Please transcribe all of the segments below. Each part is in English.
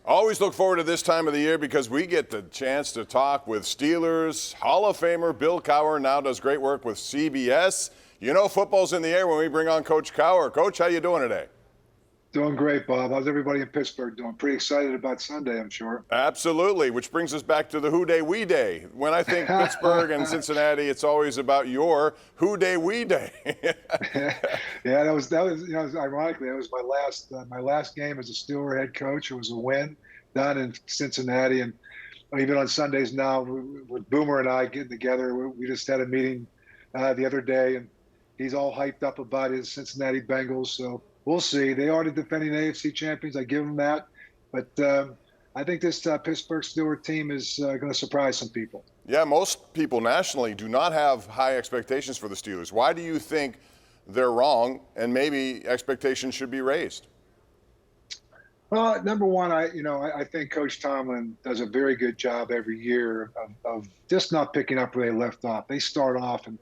Always look forward to this time of the year because we get the chance to talk with Steelers Hall of Famer Bill Cowher. Now does great work with CBS. You know football's in the air when we bring on Coach Cowher. Coach, how you doing today? Doing great, Bob. How's everybody in Pittsburgh doing? Pretty excited about Sunday, I'm sure. Absolutely, which brings us back to the Who Day We Day. When I think Pittsburgh and Cincinnati, it's always about your Who Day We Day. Yeah, that was ironically that was my last game as a Steeler head coach. It was a win down in Cincinnati, and even on Sundays now, with Boomer and I getting together, we just had a meeting the other day, and he's all hyped up about his Cincinnati Bengals. So we'll see. They are the defending AFC champions. I give them that. But I think this Pittsburgh Steelers team is going to surprise some people. Yeah, most people nationally do not have high expectations for the Steelers. Why do you think they're wrong and maybe expectations should be raised? Well, number one, I think Coach Tomlin does a very good job every year of just not picking up where they left off. They start off, and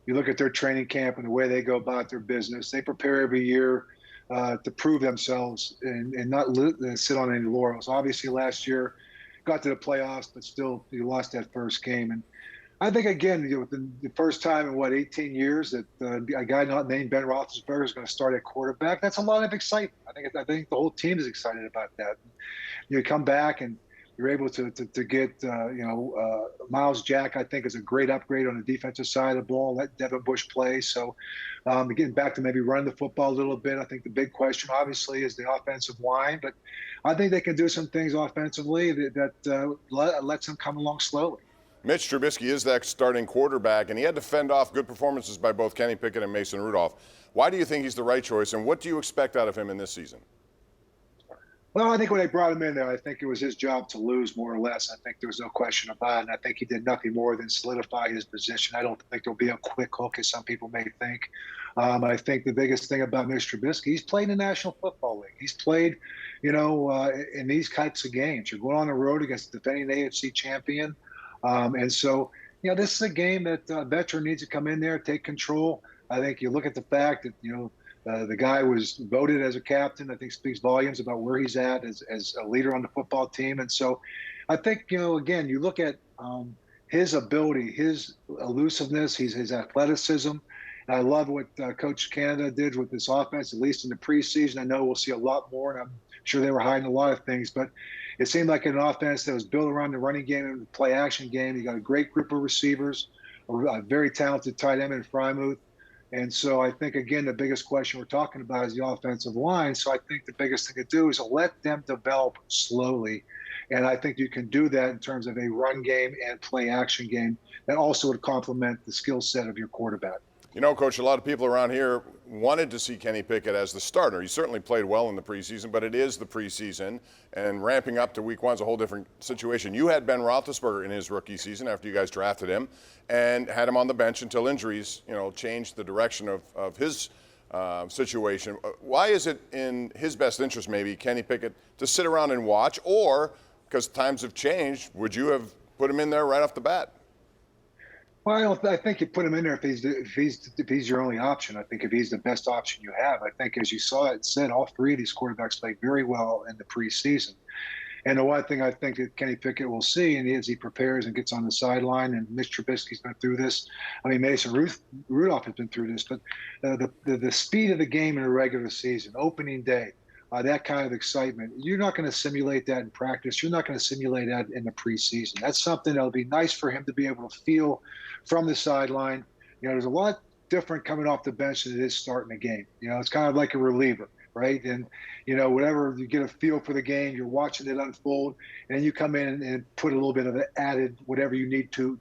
you look at their training camp and the way they go about their business. They prepare every year to prove themselves and not sit on any laurels. Obviously, last year got to the playoffs, but still you lost that first game. And I think, again, the first time in, 18 years that a guy not named Ben Roethlisberger is going to start at quarterback, that's a lot of excitement. I think the whole team is excited about that. You come back and you're able to get, Miles Jack, I think, is a great upgrade on the defensive side of the ball. Let Devin Bush play. So getting back to maybe running the football a little bit, I think the big question, obviously, is the offensive line. But I think they can do some things offensively that lets them come along slowly. Mitch Trubisky is that starting quarterback, and he had to fend off good performances by both Kenny Pickett and Mason Rudolph. Why do you think he's the right choice, and what do you expect out of him in this season? Well, I think when they brought him in there, I think it was his job to lose, more or less. I think there was no question about it, and I think he did nothing more than solidify his position. I don't think there'll be a quick hook, as some people may think. I think the biggest thing about Mitch Trubisky, he's played in the National Football League. He's played, in these types of games. You're going on the road against the defending AFC champion. And so, this is a game that a veteran needs to come in there, take control. I think you look at the fact that, the guy was voted as a captain, I think speaks volumes about where he's at as a leader on the football team. And so I think, again, you look at his ability, his elusiveness, his athleticism. And I love what Coach Canada did with this offense, at least in the preseason. I know we'll see a lot more, and I'm sure they were hiding a lot of things. But it seemed like an offense that was built around the running game and the play-action game. You got a great group of receivers, a very talented tight end in Frymouth. And so I think, again, the biggest question we're talking about is the offensive line. So I think the biggest thing to do is to let them develop slowly. And I think you can do that in terms of a run game and play-action game that also would complement the skill set of your quarterback. Coach, a lot of people around here wanted to see Kenny Pickett as the starter. He certainly played well in the preseason, but it is the preseason, and ramping up to week one is a whole different situation. You had Ben Roethlisberger in his rookie season after you guys drafted him and had him on the bench until injuries, changed the direction of his situation. Why is it in his best interest, maybe, Kenny Pickett, to sit around and watch, or, because times have changed, would you have put him in there right off the bat? Well, I think you put him in there if he's your only option. I think if he's the best option you have. I think, as you saw it said, all three of these quarterbacks played very well in the preseason. And the one thing I think that Kenny Pickett will see, and as he prepares and gets on the sideline, and Mitch Trubisky's been through this. I mean, Mason Rudolph has been through this, but the speed of the game in a regular season, opening day, that kind of excitement, you're not going to simulate that in practice. You're not going to simulate that in the preseason. That's something that'll be nice for him to be able to feel from the sideline. There's a lot different coming off the bench than it is starting a game. It's kind of like a reliever, right? And, whatever, you get a feel for the game, you're watching it unfold, and you come in and put a little bit of the added whatever you need to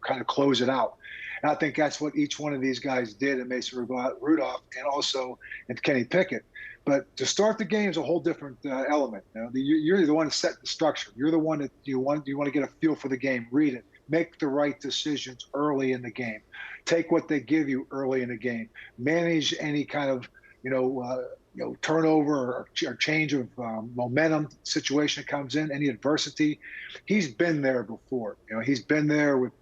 kind of close it out. And I think that's what each one of these guys did in Mason Rudolph and also in Kenny Pickett. But to start the game is a whole different element. You're the one to set the structure. You're the one that you want to get a feel for the game, read it, make the right decisions early in the game, take what they give you early in the game, manage any kind of turnover or change of momentum situation that comes in, any adversity. He's been there before. He's been there with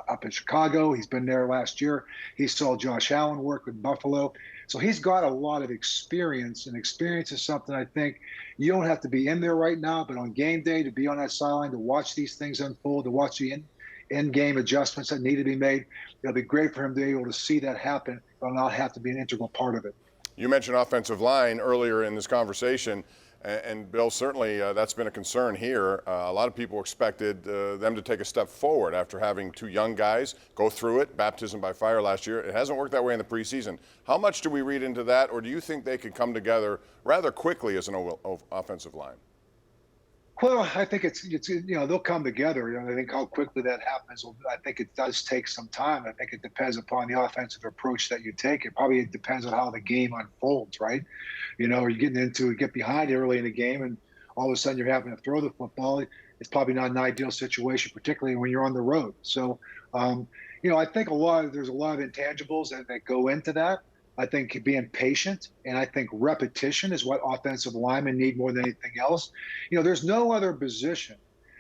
up in Chicago. He's been there last year. He saw Josh Allen work with Buffalo. So he's got a lot of experience, and experience is something I think you don't have to be in there right now, but on game day, to be on that sideline, to watch these things unfold, to watch the in-game adjustments that need to be made, it'll be great for him to be able to see that happen, but not have to be an integral part of it. You mentioned offensive line earlier in this conversation, and Bill, certainly that's been a concern here. A lot of people expected them to take a step forward after having two young guys go through it, baptism by fire last year. It hasn't worked that way in the preseason. How much do we read into that, or do you think they could come together rather quickly as an offensive line? Well, I think it's they'll come together. I think how quickly that happens, I think it does take some time. I think it depends upon the offensive approach that you take. It probably depends on how the game unfolds, right? You're getting into it, get behind early in the game, and all of a sudden you're having to throw the football. It's probably not an ideal situation, particularly when you're on the road. So, I think there's a lot of intangibles that go into that. I think being patient, and I think repetition is what offensive linemen need more than anything else. There's no other position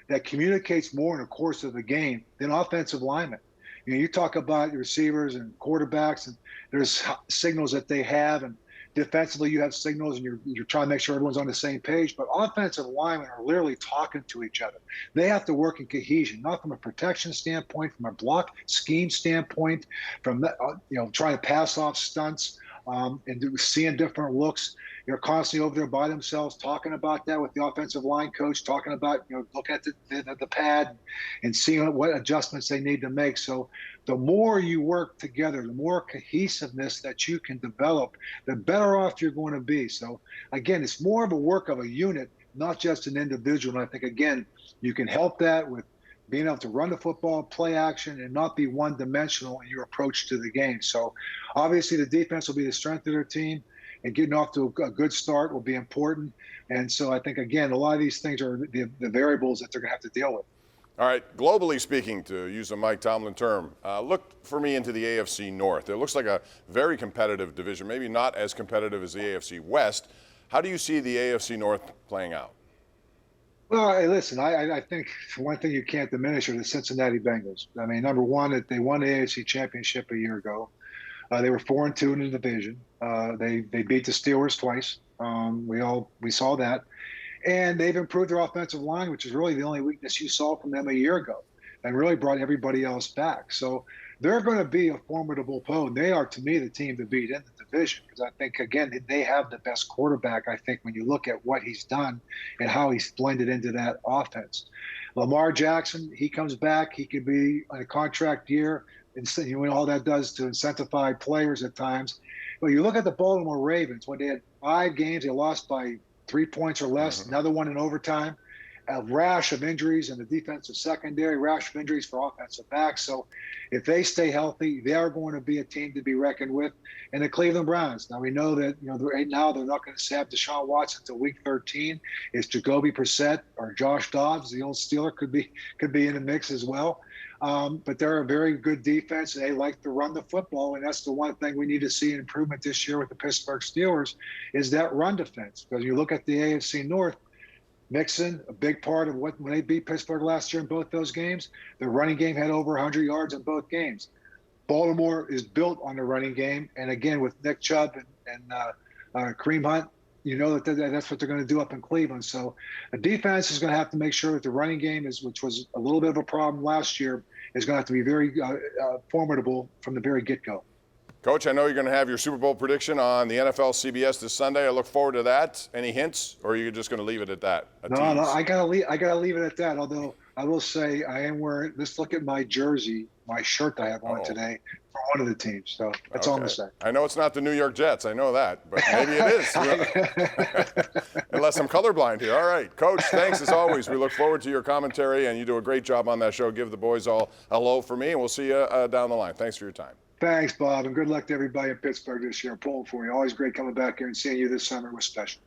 that communicates more in the course of the game than offensive linemen. You talk about your receivers and quarterbacks, and there's signals that they have, and defensively you have signals, and you're trying to make sure everyone's on the same page. But offensive linemen are literally talking to each other. They have to work in cohesion, not from a protection standpoint, from a block scheme standpoint, from trying to pass off stunts and seeing different looks. You're constantly over there by themselves talking about that with the offensive line coach, talking about looking at the pad and seeing what adjustments they need to make. So the more you work together, the more cohesiveness that you can develop, the better off you're going to be. So again, it's more of a work of a unit, not just an individual. And I think, again, you can help that with being able to run the football, play action, and not be one-dimensional in your approach to the game. So obviously the defense will be the strength of their team, and getting off to a good start will be important. And so I think, again, a lot of these things are the variables that they're going to have to deal with. All right, globally speaking, to use a Mike Tomlin term, look for me into the AFC North. It looks like a very competitive division, maybe not as competitive as the AFC West. How do you see the AFC North playing out? Well, hey, listen, I think one thing you can't diminish are the Cincinnati Bengals. I mean, number one, that they won the AFC Championship a year ago. They were 4-2 in the division. They beat the Steelers twice. We saw that. And they've improved their offensive line, which is really the only weakness you saw from them a year ago, and really brought everybody else back. So they're going to be a formidable foe. They are, to me, the team to beat in the division, because I think, again, they have the best quarterback, I think, when you look at what he's done and how he's blended into that offense. Lamar Jackson, he comes back. He could be on a contract year. And all that does to incentivize players at times. But you look at the Baltimore Ravens, when they had 5 games, they lost by 3 points or less, another one in overtime, a rash of injuries in the defensive secondary, rash of injuries for offensive backs. So if they stay healthy, they are going to be a team to be reckoned with. And the Cleveland Browns, now we know that right now they're not going to have Deshaun Watson until week 13. It's Jacoby Brissett or Josh Dobbs, the old Steeler, could be in the mix as well. But they're a very good defense, and they like to run the football, and that's the one thing we need to see an improvement this year with the Pittsburgh Steelers is that run defense. Because you look at the AFC North, Mixon, a big part of when they beat Pittsburgh last year in both those games, the running game had over 100 yards in both games. Baltimore is built on the running game, and again with Nick Chubb and Kareem Hunt, that's what they're going to do up in Cleveland. So the defense is going to have to make sure that the running game which was a little bit of a problem last year, is going to have to be very formidable from the very get-go. Coach, I know you're going to have your Super Bowl prediction on the NFL CBS this Sunday. I look forward to that. Any hints, or are you just going to leave it at that? No, I gotta leave it at that. Although I will say I am wearing. Let's look at my jersey, my shirt that I have on today for one of the teams. So that's all I'm gonna say. I know it's not the New York Jets. I know that, but maybe it is. Unless I'm colorblind here. All right, Coach. Thanks as always. We look forward to your commentary, and you do a great job on that show. Give the boys all a hello for me, and we'll see you down the line. Thanks for your time. Thanks, Bob, and good luck to everybody in Pittsburgh this year. I'm pulling for you. Always great coming back here and seeing you this summer. It was special.